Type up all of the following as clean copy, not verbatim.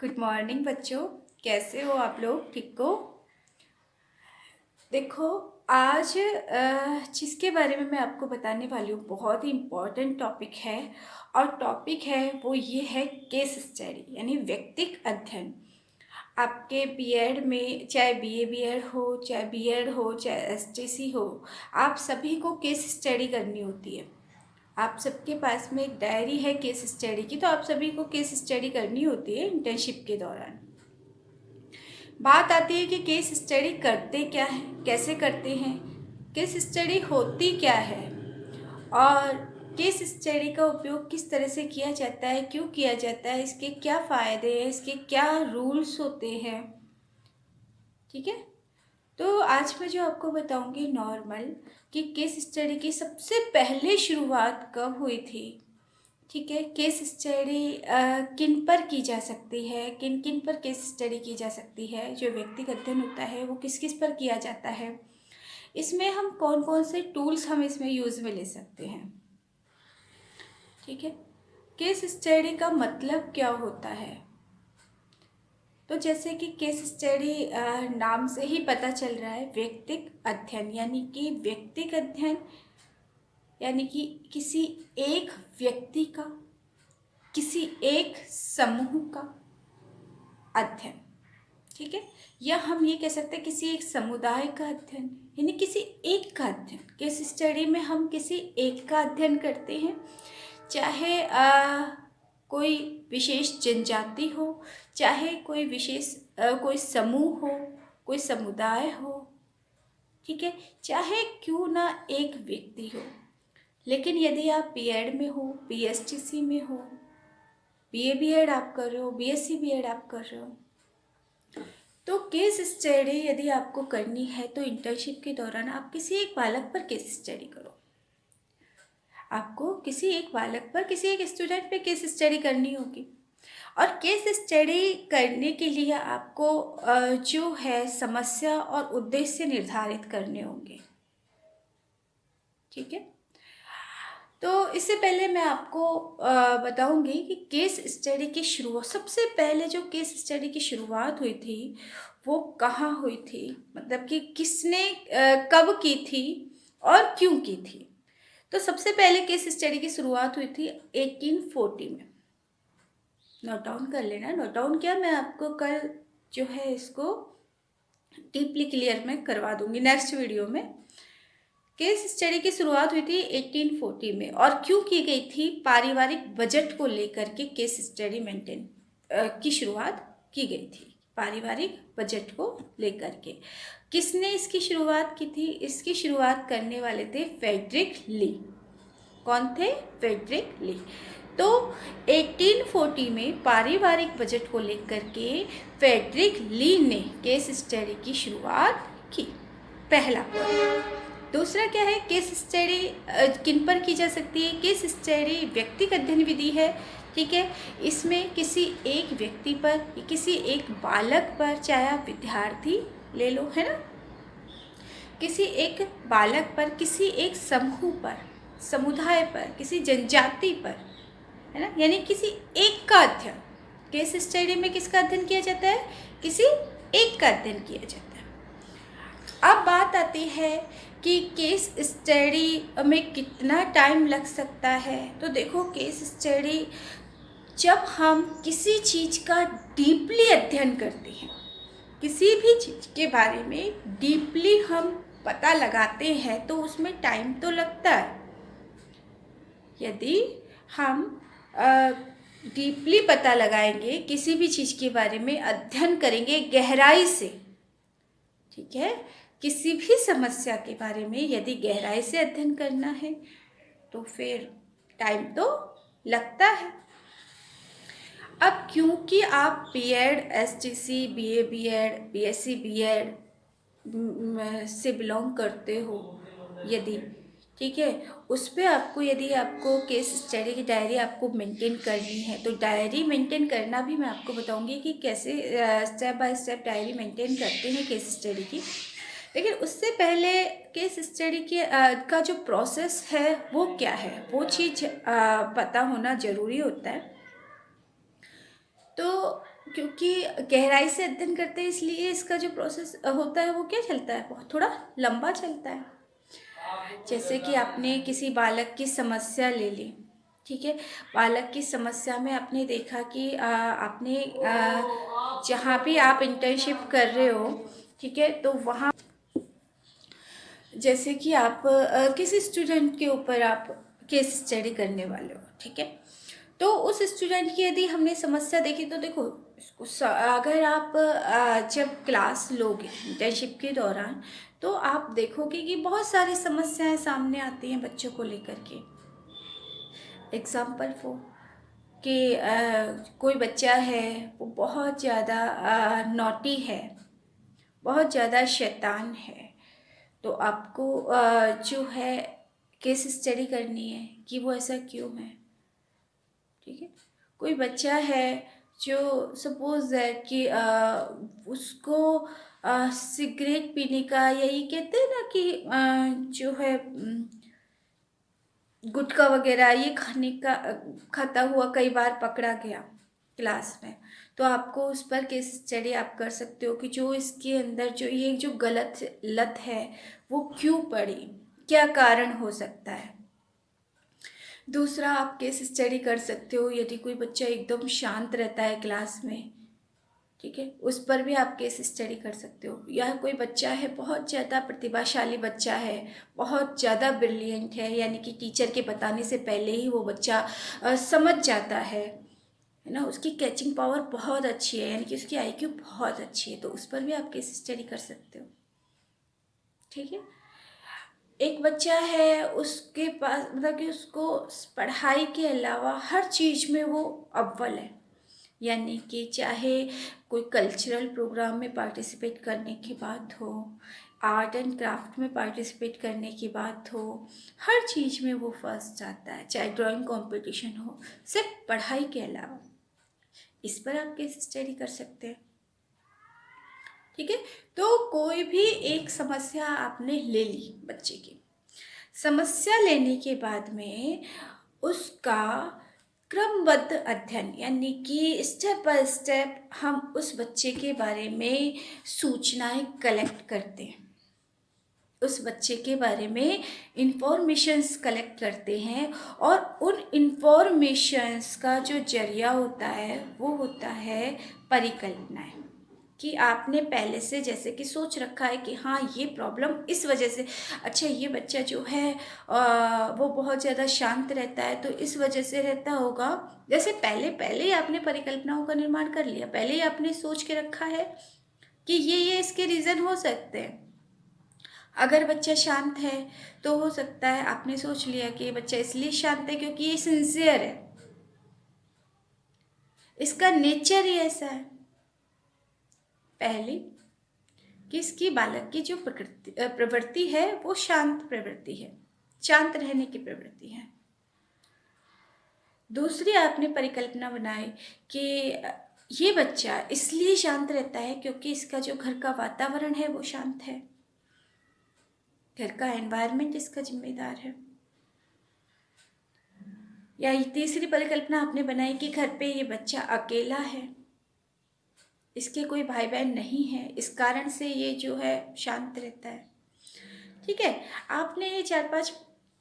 Good morning बच्चों। कैसे हो आप लोग? ठीक हो? देखो, आज जिसके बारे में मैं आपको बताने वाली हूँ बहुत ही इम्पोर्टेंट टॉपिक है। और टॉपिक है वो ये है केस स्टडी यानी व्यक्तिक अध्ययन। आपके बीएड में चाहे बीए बीएड हो, चाहे बीएड हो, चाहे एसटीसी हो, आप सभी को केस स्टडी करनी होती है। आप सबके पास में एक डायरी है केस स्टडी की, तो आप सभी को केस स्टडी करनी होती है इंटर्नशिप के दौरान। बात आती है कि केस स्टडी करते क्या है, कैसे करते हैं, केस स्टडी होती क्या है और केस स्टडी का उपयोग किस तरह से किया जाता है, क्यों किया जाता है, इसके क्या फ़ायदे हैं, इसके क्या रूल्स होते हैं। ठीक है, तो आज मैं जो आपको बताऊंगी नॉर्मल कि केस स्टडी की सबसे पहले शुरुआत कब हुई थी। ठीक है, केस स्टडी किन पर की जा सकती है, किन किन पर केस स्टडी की जा सकती है, जो व्यक्तिगत अध्ययन होता है वो किस किस पर किया जाता है, इसमें हम कौन कौन से टूल्स हम इसमें यूज़ में ले सकते हैं। ठीक है, केस स्टडी का मतलब क्या होता है? तो जैसे कि केस स्टडी नाम से ही पता चल रहा है, व्यक्तिक अध्ययन यानी कि व्यक्तिक अध्ययन यानी कि किसी एक व्यक्ति का, किसी एक समूह का अध्ययन। ठीक है, या हम ये कह सकते हैं किसी एक समुदाय का अध्ययन यानी किसी एक का अध्ययन। केस स्टडी में हम किसी एक का अध्ययन करते हैं, चाहे कोई विशेष जनजाति हो, चाहे कोई विशेष कोई समूह हो, कोई समुदाय हो। ठीक है, चाहे क्यों ना एक व्यक्ति हो। लेकिन यदि आप बीएड में हो, बीएसटीसी में हो, बीए बीएड आप कर रहे हो, बीएससी बीएड आप कर रहे हो, तो केस स्टडी यदि आपको करनी है तो इंटर्नशिप के दौरान आप किसी एक बालक पर केस स्टडी करो। आपको किसी एक बालक पर, किसी एक स्टूडेंट पे केस स्टडी करनी होगी। और केस स्टडी करने के लिए आपको जो है समस्या और उद्देश्य निर्धारित करने होंगे। ठीक है, तो इससे पहले मैं आपको बताऊंगी कि केस स्टडी की शुरुआत, सबसे पहले जो केस स्टडी की शुरुआत हुई थी वो कहाँ हुई थी, मतलब कि किसने कब की थी और क्यों की थी। तो सबसे पहले केस स्टडी की शुरुआत हुई थी 1840 में। नोट डाउन कर लेना। नोट डाउन क्या, मैं आपको कल जो है इसको डीपली क्लियर मैं करवा दूंगी नेक्स्ट वीडियो में। केस स्टडी की शुरुआत हुई थी 1840 में और क्यों की गई थी? पारिवारिक बजट को लेकर के केस स्टडी मेंटेन की शुरुआत की गई थी। पारिवारिक बजट को लेकर के किसने इसकी शुरुआत की थी? इसकी शुरुआत करने वाले थे फ्रेडरिक ली। कौन थे? फ्रेडरिक ली। तो 1840 में पारिवारिक बजट को लेकर के फ्रेडरिक ली ने केस स्टडी की शुरुआत की। पहला पॉइंट। दूसरा क्या है? केस स्टडी किन पर की जा सकती है? केस स्टडी व्यक्तिगत अध्ययन विधि है। ठीक है, इसमें किसी एक व्यक्ति पर, किसी एक बालक पर, चाहे आप विद्यार्थी ले लो, है ना, किसी एक बालक पर, किसी एक समूह पर, समुदाय पर, किसी जनजाति पर, है ना, यानी किसी एक का अध्ययन। केस स्टडी में किसका अध्ययन किया जाता है? किसी एक का अध्ययन किया जाता है। अब बात आती है कि केस स्टडी में कितना टाइम लग सकता है। तो देखो, केस स्टडी जब हम किसी चीज़ का डीपली अध्ययन करते हैं, किसी भी चीज़ के बारे में डीपली हम पता लगाते हैं, तो उसमें टाइम तो लगता है। यदि हम डीपली पता लगाएंगे, किसी भी चीज़ के बारे में अध्ययन करेंगे गहराई से, ठीक है, किसी भी समस्या के बारे में यदि गहराई से अध्ययन करना है तो फिर टाइम तो लगता है। अब क्योंकि आप B Ed, STC, BA B Ed, BSc B Ed से बिलोंग करते हो, यदि, ठीक है, उस पर आपको, यदि आपको केस स्टडी की डायरी आपको मेंटेन करनी है, तो डायरी मेंटेन करना भी मैं आपको बताऊंगी कि कैसे step by step diary maintain करते हैं केस स्टडी की। लेकिन उससे पहले केस स्टडी के का जो प्रोसेस है वो क्या है, वो चीज़ पता होना ज़रूरी होता है। तो क्योंकि गहराई से अध्ययन करते हैं, इसलिए इसका जो प्रोसेस होता है वो क्या चलता है, बहुत थोड़ा लंबा चलता है। जैसे कि आपने किसी बालक की समस्या ले ली, ठीक है। बालक की समस्या में आपने देखा कि आपने जहाँ भी आप इंटर्नशिप कर रहे हो, ठीक है, तो वहाँ जैसे कि आप किसी स्टूडेंट के ऊपर आप केस स्टडी करने वाले हो, ठीक है। तो उस स्टूडेंट की यदि हमने समस्या देखी तो देखो, अगर आप जब क्लास लोगे इंटर्नशिप के दौरान, तो आप देखोगे कि बहुत सारी समस्याएं सामने आती हैं बच्चों को लेकर के। एग्जाम्पल फॉर कि कोई बच्चा है, वो बहुत ज़्यादा नॉटी है, बहुत ज़्यादा शैतान है, तो आपको जो है केस स्टडी करनी है कि वो ऐसा क्यों है, ठीक है। कोई बच्चा है जो सपोज है कि उसको सिगरेट पीने का, या ये कहते हैं ना कि जो है गुटखा वगैरह ये खाने का खाता हुआ कई बार पकड़ा गया क्लास में, तो आपको उस पर केस स्टडी आप कर सकते हो कि जो इसके अंदर जो ये जो गलत लत है वो क्यों पड़ी, क्या कारण हो सकता है। दूसरा, आप केस स्टडी कर सकते हो यदि कोई बच्चा एकदम शांत रहता है क्लास में, ठीक है, उस पर भी आप केस स्टडी कर सकते हो। या कोई बच्चा है बहुत ज़्यादा प्रतिभाशाली बच्चा है, बहुत ज़्यादा ब्रिलियंट है, यानी कि टीचर के बताने से पहले ही वो बच्चा समझ जाता है ना, उसकी कैचिंग पावर बहुत अच्छी है, यानी कि उसकी आईक्यू बहुत अच्छी है, तो उस पर भी आप केस स्टडी कर सकते हो, ठीक है। एक बच्चा है, उसके पास मतलब कि उसको पढ़ाई के अलावा हर चीज़ में वो अव्वल है, यानी कि चाहे कोई कल्चरल प्रोग्राम में पार्टिसिपेट करने की बात हो, आर्ट एंड क्राफ्ट में पार्टिसिपेट करने की बात हो, हर चीज़ में वो फर्स्ट आता है, चाहे ड्राइंग कंपटीशन हो, सिर्फ पढ़ाई के अलावा। इस पर आप केस स्टडी कर सकते हैं, ठीक है। तो कोई भी एक समस्या आपने ले ली बच्चे की, समस्या लेने के बाद में उसका क्रमबद्ध अध्ययन, यानी कि स्टेप बाय स्टेप हम उस बच्चे के बारे में सूचनाएं कलेक्ट करते हैं, उस बच्चे के बारे में इंफॉर्मेशंस कलेक्ट करते हैं, और उन इंफॉर्मेशंस का जो जरिया होता है वो होता है परिकल्पनाएं, कि आपने पहले से जैसे कि सोच रखा है कि हाँ ये प्रॉब्लम इस वजह से, अच्छा ये बच्चा जो है वो बहुत ज़्यादा शांत रहता है तो इस वजह से रहता होगा। जैसे पहले पहले ही आपने परिकल्पनाओं का निर्माण कर लिया, पहले ही आपने सोच के रखा है कि ये इसके रीज़न हो सकते हैं। अगर बच्चा शांत है तो हो सकता है आपने सोच लिया कि ये बच्चा इसलिए शांत है क्योंकि ये सिंसियर है, इसका नेचर ही ऐसा है। पहले कि इसकी बालक की जो प्रवृत्ति है वो शांत प्रवृत्ति है, शांत रहने की प्रवृत्ति है। दूसरी आपने परिकल्पना बनाई कि ये बच्चा इसलिए शांत रहता है क्योंकि इसका जो घर का वातावरण है वो शांत है, घर का एनवायरनमेंट इसका जिम्मेदार है। या तीसरी परिकल्पना आपने बनाई कि घर पे ये बच्चा अकेला है, इसके कोई भाई बहन नहीं है, इस कारण से ये जो है शांत रहता है, ठीक है। आपने ये 4-5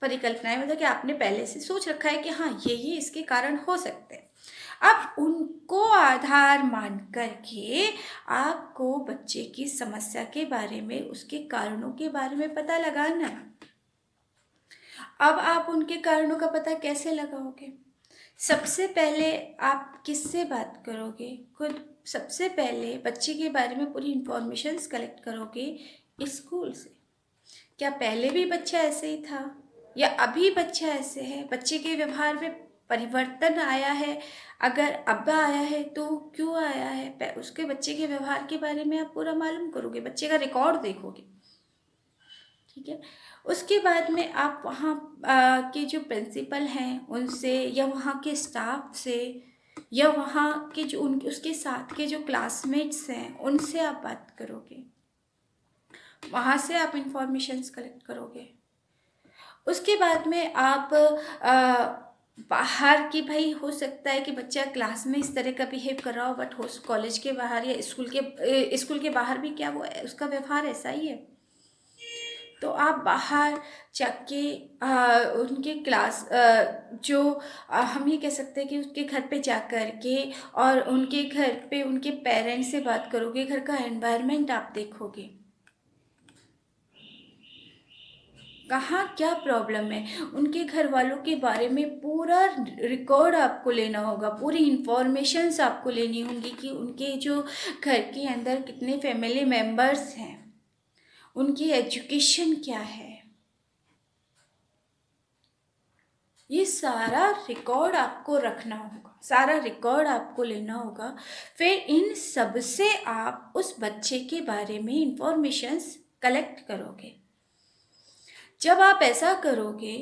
परिकल्पनाएं, मतलब कि आपने पहले से सोच रखा है कि हाँ ये इसके कारण हो सकते हैं। अब उनको आधार मान करके आपको बच्चे की समस्या के बारे में, उसके कारणों के बारे में पता लगाना है। अब आप उनके कारणों का पता कैसे लगाओगे? सबसे पहले आप किससे बात करोगे? खुद सबसे पहले बच्चे के बारे में पूरी इंफॉर्मेशंस कलेक्ट करोगे स्कूल से। क्या पहले भी बच्चा ऐसे ही था या अभी बच्चा ऐसे है? बच्चे के व्यवहार में परिवर्तन आया है? अगर अब आया है तो क्यों आया है? उसके बच्चे के व्यवहार के बारे में आप पूरा मालूम करोगे, बच्चे का रिकॉर्ड देखोगे, ठीक है। उसके बाद में आप वहाँ के जो प्रिंसिपल हैं उनसे, या वहाँ के स्टाफ से, या वहाँ के जो उसके साथ के जो क्लासमेट्स हैं उनसे आप बात करोगे, वहाँ से आप इंफॉर्मेशंस कलेक्ट करोगे। उसके बाद में आप बाहर की भाई हो सकता है कि बच्चा क्लास में इस तरह का बिहेव कर रहा हो, बट हो कॉलेज के बाहर या स्कूल के बाहर भी क्या वो उसका व्यवहार ऐसा ही है। तो आप बाहर जाके उनके क्लास जो हम ये कह सकते हैं कि उसके घर पे जा कर के और उनके घर पे उनके पेरेंट्स से बात करोगे, घर का एनवायरनमेंट आप देखोगे, कहाँ क्या प्रॉब्लम है, उनके घर वालों के बारे में पूरा रिकॉर्ड आपको लेना होगा, पूरी इंफॉर्मेशंस आपको लेनी होंगी कि उनके जो घर के अंदर कितने फैमिली मेम्बर्स हैं, उनकी एजुकेशन क्या है, ये सारा रिकॉर्ड आपको रखना होगा, सारा रिकॉर्ड आपको लेना होगा। फिर इन सब से आप उस बच्चे के बारे में इंफॉर्मेशंस कलेक्ट करोगे। जब आप ऐसा करोगे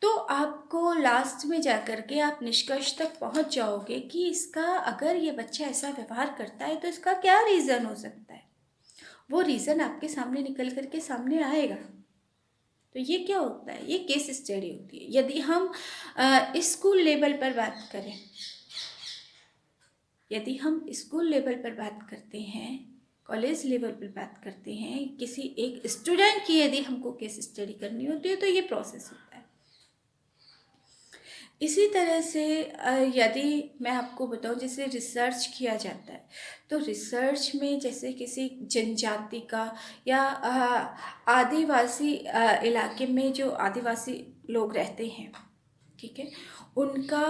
तो आपको लास्ट में जाकर के आप निष्कर्ष तक पहुंच जाओगे कि इसका, अगर ये बच्चा ऐसा व्यवहार करता है तो इसका क्या रीज़न हो सकता है। वो रीज़न आपके सामने निकल करके सामने आएगा। तो ये क्या होता है, ये केस स्टडी होती है। यदि हम स्कूल लेवल पर बात करें, यदि हम स्कूल लेवल पर बात करते हैं, कॉलेज लेवल पर बात करते हैं, किसी एक स्टूडेंट की यदि हमको केस स्टडी करनी होती है तो ये प्रोसेस होता है। इसी तरह से यदि मैं आपको बताऊं, जैसे रिसर्च किया जाता है, तो रिसर्च में जैसे किसी जनजाति का या आदिवासी इलाके में जो आदिवासी लोग रहते हैं, ठीक है, उनका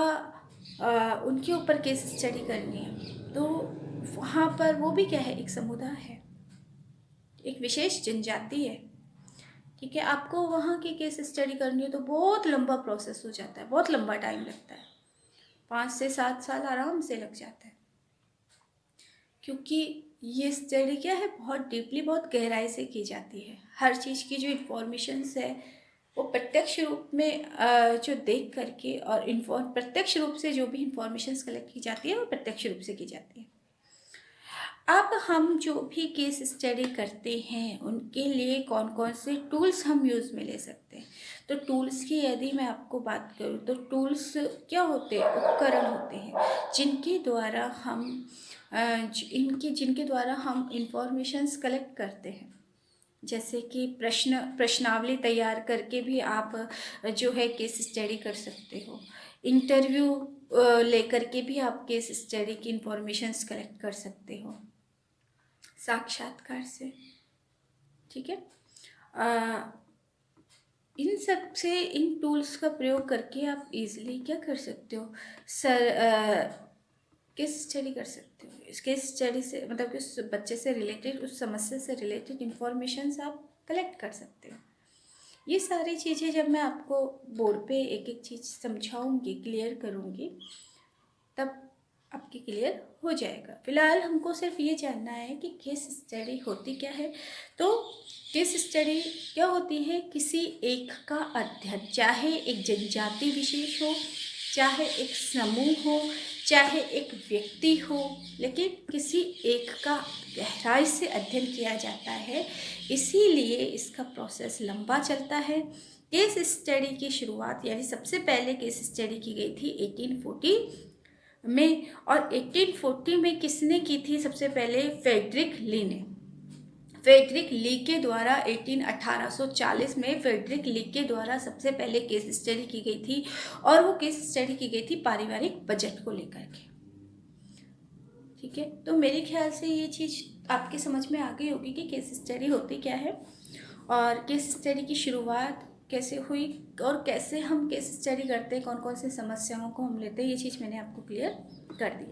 उनके ऊपर केस स्टडी करनी है, तो वहाँ पर वो भी क्या है, एक समुदाय है, एक विशेष जनजाति है, ठीक है। आपको वहाँ की केस स्टडी करनी है तो बहुत लंबा प्रोसेस हो जाता है, बहुत लंबा टाइम लगता है, 5 से 7 साल आराम से लग जाता है, क्योंकि ये स्टडी क्या है, बहुत डीपली, बहुत गहराई से की जाती है। हर चीज़ की जो इन्फॉर्मेशंस है वो प्रत्यक्ष रूप में जो देख करके और प्रत्यक्ष रूप से जो भी इंफॉर्मेशंस कलेक्ट की जाती है वो प्रत्यक्ष रूप से की जाती है। अब हम जो भी केस स्टडी करते हैं उनके लिए कौन कौन से टूल्स हम यूज़ में ले सकते हैं। तो टूल्स की यदि मैं आपको बात करूँ तो टूल्स क्या होते हैं, उपकरण होते हैं जिनके द्वारा हम जिनके द्वारा हम इंफॉर्मेशंस कलेक्ट करते हैं। जैसे कि प्रश्नावली तैयार करके भी आप जो है केस स्टडी कर सकते हो। इंटरव्यू लेकर के भी आप केस स्टडी की इंफॉर्मेशंस कलेक्ट कर सकते हो, साक्षात्कार से, ठीक है। इन सब से, इन टूल्स का प्रयोग करके आप इजीली क्या कर सकते हो, केस स्टडी कर सकते हो। इस केस स्टडी से मतलब कि उस बच्चे से रिलेटेड, उस समस्या से रिलेटेड इंफॉर्मेशंस आप कलेक्ट कर सकते हो। ये सारी चीज़ें जब मैं आपको बोर्ड पे एक एक चीज़ समझाऊंगी, क्लियर करूंगी, तब आपकी क्लियर हो जाएगा। फिलहाल हमको सिर्फ ये जानना है कि केस स्टडी होती क्या है। तो केस स्टडी क्या होती है, किसी एक का अध्ययन, चाहे एक जनजाति विशेष हो, चाहे एक समूह हो, चाहे एक व्यक्ति हो, लेकिन किसी एक का गहराई से अध्ययन किया जाता है, इसीलिए इसका प्रोसेस लंबा चलता है। केस स्टडी की शुरुआत यानी सबसे पहले केस स्टडी की गई थी 1840 में, और 1840 में किसने की थी सबसे पहले, फ्रेडरिक ली ने। फ्रेडरिक ली के द्वारा 1840 में फ्रेडरिक ली के द्वारा सबसे पहले केस स्टडी की गई थी, और वो केस स्टडी की गई थी पारिवारिक बजट को लेकर के, ठीक है। तो मेरे ख्याल से ये चीज़ आपकी समझ में आ गई होगी कि केस स्टडी होती क्या है और केस स्टडी की शुरुआत कैसे हुई और कैसे हम केस स्टडी करते हैं, कौन कौन सी समस्याओं को हम लेते हैं, ये चीज़ मैंने आपको क्लियर कर दी।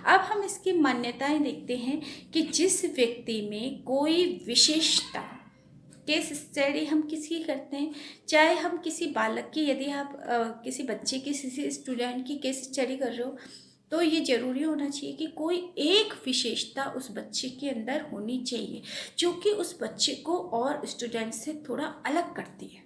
अब हम इसकी मान्यताएं देखते हैं कि जिस व्यक्ति में कोई विशेषता, केस स्टडी हम किसकी करते हैं, चाहे हम किसी बालक की, यदि आप किसी बच्चे की, किसी स्टूडेंट की केस स्टडी कर रहे हो, तो ये ज़रूरी होना चाहिए कि कोई एक विशेषता उस बच्चे के अंदर होनी चाहिए जो कि उस बच्चे को और स्टूडेंट से थोड़ा अलग करती है,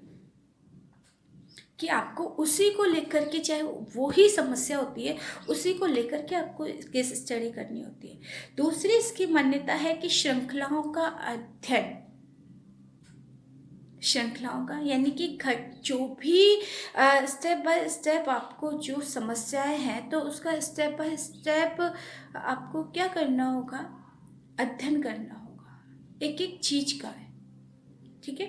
कि आपको उसी को लेकर के, चाहे वो ही समस्या होती है, उसी को लेकर के आपको केस स्टडी करनी होती है। दूसरी इसकी मान्यता है कि श्रृंखलाओं का अध्ययन, श्रृंखलाओं का, यानी कि जो भी स्टेप बाय स्टेप आपको जो समस्याएं हैं तो उसका स्टेप बाय स्टेप आपको क्या करना होगा, अध्ययन करना होगा एक एक चीज का है। ठीक है,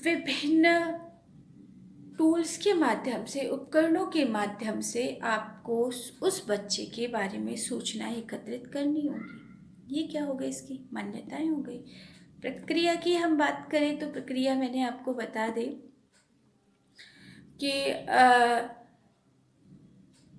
विभिन्न टूल्स के माध्यम से, उपकरणों के माध्यम से आपको उस बच्चे के बारे में सूचना एकत्रित करनी होगी। ये क्या हो गई, इसकी मान्यताएं हो गई। प्रक्रिया की हम बात करें तो प्रक्रिया मैंने आपको बता दी कि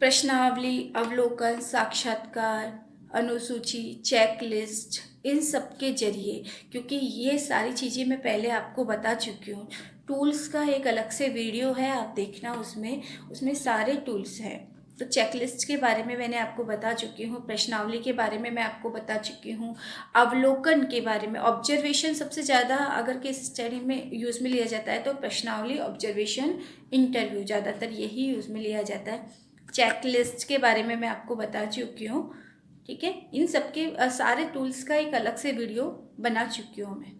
प्रश्नावली, अवलोकन, साक्षात्कार, अनुसूची, चेकलिस्ट, इन सब के जरिए, क्योंकि ये सारी चीज़ें मैं पहले आपको बता चुकी हूँ। टूल्स का एक अलग से वीडियो है, आप देखना, उसमें सारे टूल्स हैं। तो चेकलिस्ट के बारे में मैंने आपको बता चुकी हूँ, प्रश्नावली के बारे में मैं आपको बता चुकी हूँ, अवलोकन के बारे में, ऑब्जर्वेशन सबसे ज़्यादा अगर केस स्टडी में यूज़ में लिया जाता है तो प्रश्नावली, ऑब्जर्वेशन, इंटरव्यू, ज़्यादातर यही यूज़ में लिया जाता है। चेकलिस्ट के बारे में मैं आपको बता चुकी हूँ। ठीक है, इन सब के सारे टूल्स का एक अलग से वीडियो बना चुकी हूँ मैं,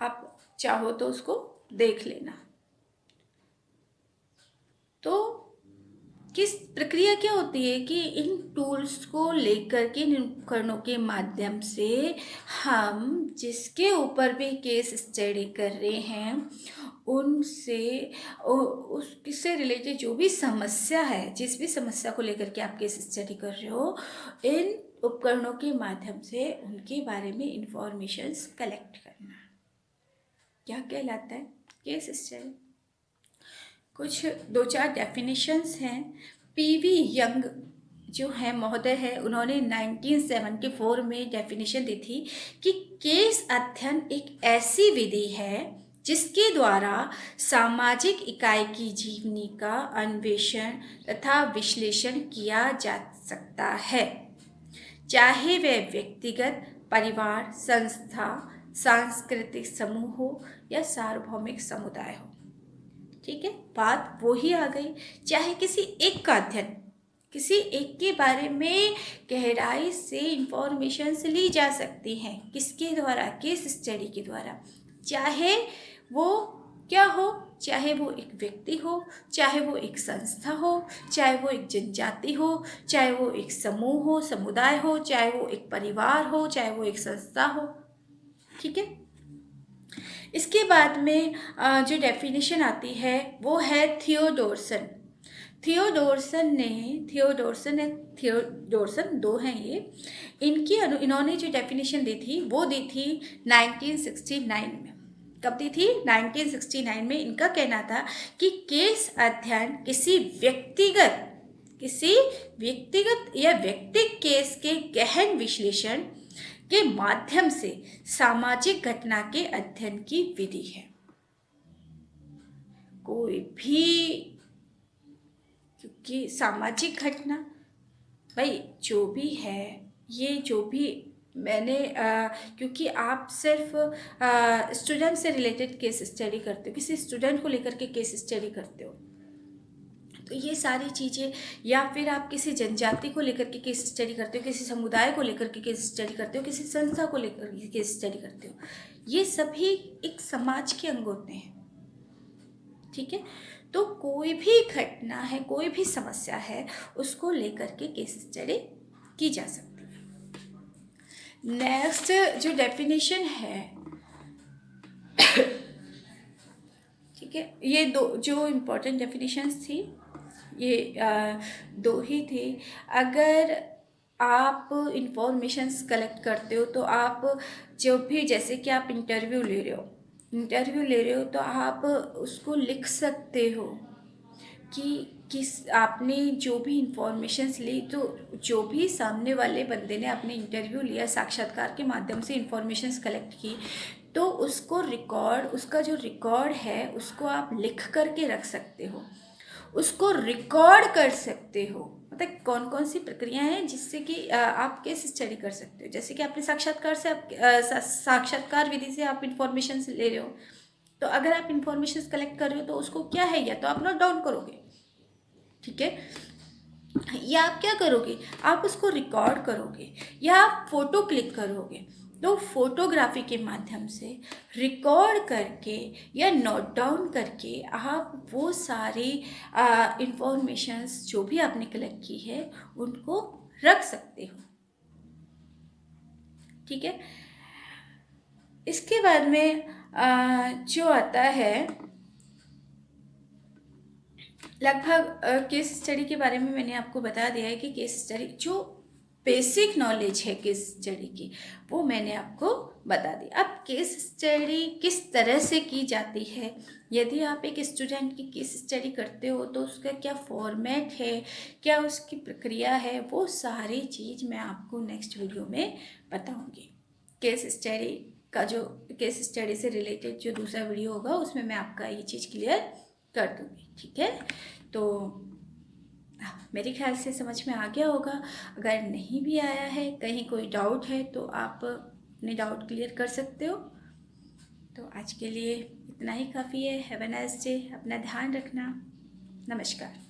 आप चाहो तो उसको देख लेना। तो किस प्रक्रिया क्या होती है कि इन टूल्स को लेकर के, इन उपकरणों के माध्यम से हम जिसके ऊपर भी केस स्टडी कर रहे हैं उनसे उससे रिलेटेड जो भी समस्या है, जिस भी समस्या को लेकर के आप केस स्टडी कर रहे हो, इन उपकरणों के माध्यम से उनके बारे में इंफॉर्मेशंस कलेक्ट करना क्या कहलाता है, केस स्टडी। कुछ 2-4 डेफिनेशंस हैं। पीवी यंग जो है महोदय है, उन्होंने 1974 में डेफिनेशन दी थी कि केस अध्ययन एक ऐसी विधि है जिसके द्वारा सामाजिक इकाई की जीवनी का अन्वेषण तथा विश्लेषण किया जा सकता है, चाहे वह व्यक्तिगत, परिवार, संस्था, सांस्कृतिक समूह हो या सार्वभौमिक समुदाय हो। ठीक है, बात वो ही आ गई, चाहे किसी एक का अध्ययन, किसी एक के बारे में गहराई से इंफॉर्मेशन ली जा सकती हैं, किसके द्वारा, केस स्टडी के द्वारा, चाहे वो क्या हो, चाहे वो एक व्यक्ति हो, चाहे वो एक संस्था हो, चाहे वो एक जनजाति हो, चाहे वो एक समूह हो, समुदाय हो, चाहे वो एक परिवार हो, चाहे वो एक संस्था हो। ठीक है, इसके बाद में जो डेफिनेशन आती है वो है थियोडोरसन। थियोडोरसन दो हैं ये, इन्होंने जो डेफिनेशन दी थी वो दी थी 1969 में। कब दी थी, 1969 में। इनका कहना था कि केस अध्ययन किसी व्यक्तिगत या व्यक्तिगत केस के गहन विश्लेषण के माध्यम से सामाजिक घटना के अध्ययन की विधि है। कोई भी, क्योंकि सामाजिक घटना भाई जो भी है, ये जो भी मैंने क्योंकि आप सिर्फ स्टूडेंट से रिलेटेड केस स्टडी करते हो, किसी स्टूडेंट को लेकर के केस स्टडी करते हो, तो ये सारी चीज़ें, या फिर आप किसी जनजाति को लेकर के केस स्टडी करते हो, किसी समुदाय को लेकर के केस स्टडी करते हो, किसी संस्था को लेकर के केस स्टडी करते हो, ये सभी एक समाज के अंग होते हैं। ठीक है, तो कोई भी घटना है, कोई भी समस्या है, उसको लेकर के केस स्टडी की जा सकती है। नेक्स्ट जो डेफिनेशन है, ठीक है, ये दो जो इम्पोर्टेंट डेफिनेशंस थी, ये दो ही थी। अगर आप इंफॉर्मेशंस कलेक्ट करते हो तो आप जो भी, जैसे कि आप इंटरव्यू ले रहे हो तो आप उसको लिख सकते हो कि आपने जो भी इंफॉर्मेशंस ली, तो जो भी सामने वाले बंदे ने अपने इंटरव्यू लिया, साक्षात्कार के माध्यम से इंफॉर्मेशंस कलेक्ट की, तो उसको उसका जो रिकॉर्ड है उसको आप लिख करके रख सकते हो, उसको रिकॉर्ड कर सकते हो। मतलब कौन कौन सी प्रक्रिया हैं जिससे कि आप केस स्टडी कर सकते हो। जैसे कि आपने साक्षात्कार विधि से आप इंफॉर्मेशन ले रहे हो, तो अगर आप इंफॉर्मेशन कलेक्ट कर रहे हो तो उसको क्या है, या तो आप नोट डाउन करोगे, ठीक है, या आप क्या करोगे, आप उसको रिकॉर्ड करोगे, या आप फोटो क्लिक करोगे। तो फोटोग्राफी के माध्यम से रिकॉर्ड करके या नोट डाउन करके आप वो सारी इंफॉर्मेशंस जो भी आपने कलेक्ट की है उनको रख सकते हो। ठीक है। इसके बाद में जो आता है लगभग केस स्टडी के बारे में मैंने आपको बता दिया है कि केस स्टडी जो बेसिक नॉलेज है केस स्टडी की वो मैंने आपको बता दी। अब केस स्टडी किस तरह से की जाती है, यदि आप एक स्टूडेंट की केस स्टडी करते हो तो उसका क्या फॉर्मेट है, क्या उसकी प्रक्रिया है, वो सारी चीज़ मैं आपको नेक्स्ट वीडियो में बताऊंगी। केस स्टडी का जो केस स्टडी से रिलेटेड जो दूसरा वीडियो होगा उसमें मैं आपका ये चीज़ क्लियर कर दूँगी। ठीक है। तो मेरे ख्याल से समझ में आ गया होगा। अगर नहीं भी आया है, कहीं कोई डाउट है तो आप अपने डाउट क्लियर कर सकते हो। तो आज के लिए इतना ही काफ़ी है। Have a nice day. अपना ध्यान रखना। नमस्कार।